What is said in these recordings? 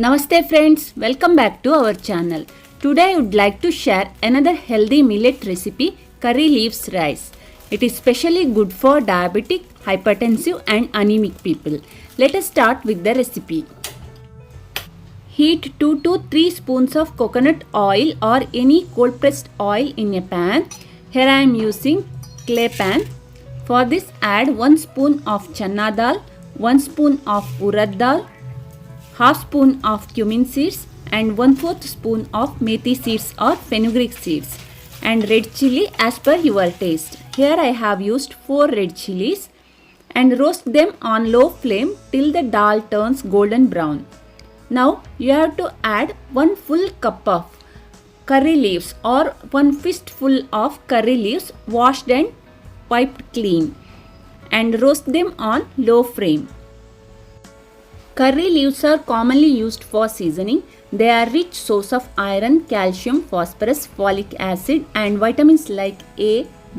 Namaste friends, welcome back to our channel. Today I would like to share another healthy millet recipe, curry leaves rice. It is specially good for diabetic, hypertensive and anemic people. Let us start with the recipe. Heat 2 to 3 spoons of coconut oil or any cold pressed oil in a pan. Here I am using clay pan. For this add 1 spoon of chana dal, 1 spoon of urad dal, half spoon of cumin seeds and 1/4 spoon of methi seeds or fenugreek seeds and red chili as per your taste. Here I have used 4 red chilies and roast them on low flame till the dal turns golden brown. Now you have to add 1 full cup of curry leaves or 1 fistful of curry leaves washed and wiped clean and roast them on low flame. Curry leaves are commonly used for seasoning. They are rich source of iron, calcium, phosphorus, folic acid and vitamins like A,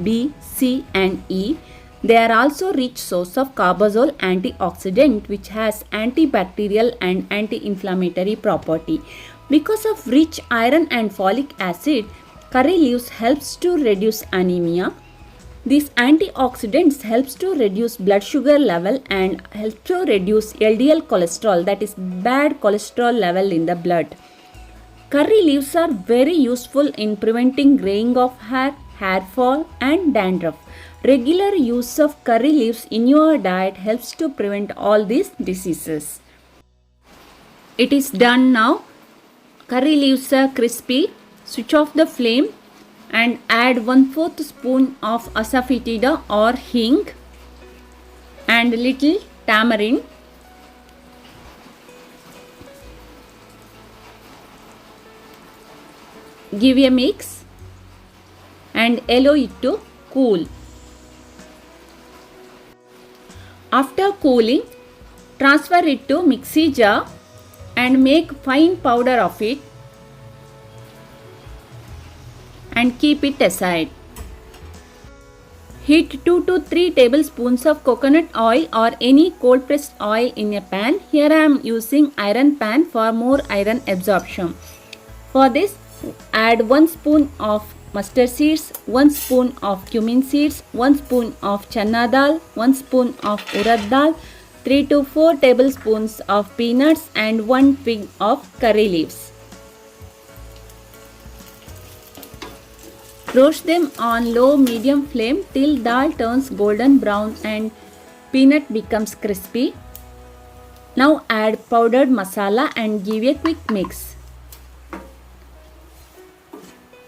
B, C and E. They are also rich source of carbazole antioxidant which has antibacterial and anti-inflammatory property. Because of rich iron and folic acid, curry leaves helps to reduce anemia. These antioxidants helps to reduce blood sugar level and help to reduce LDL cholesterol, that is bad cholesterol level in the blood. Curry leaves are very useful in preventing graying of hair, hair fall and dandruff. Regular use of curry leaves in your diet helps to prevent all these diseases. It is done now. Curry leaves are crispy. Switch off the flame and add 1/4 spoon of asafoetida or hing and little tamarind. Give a mix and allow it to cool. After cooling, transfer it to mixie jar and make fine powder of it and keep it aside. Heat 2 to 3 tablespoons of coconut oil or any cold pressed oil in a pan. Here I am using iron pan for more iron absorption. For this, add 1 spoon of mustard seeds, 1 spoon of cumin seeds, 1 spoon of chana dal, 1 spoon of urad dal, 3 to 4 tablespoons of peanuts and 1 twig of curry leaves. Roast them on low medium flame till dal turns golden brown and peanut becomes crispy. Now add powdered masala and give a quick mix.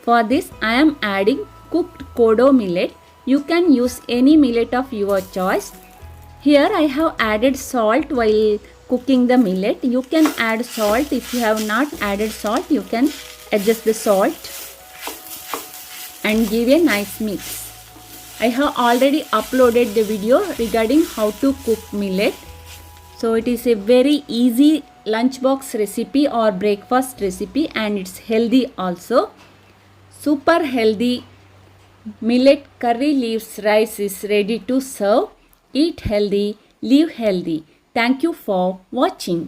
For this I am adding cooked kodo millet. You can use any millet of your choice. Here I have added salt while cooking the millet. You can add salt. If you have not added salt, you can adjust the salt and give a nice mix. I have already uploaded the video regarding how to cook millet. So it is a very easy lunchbox recipe or breakfast recipe and it's healthy also. Super healthy millet curry leaves rice is ready to serve. Eat healthy, live healthy. Thank you for watching.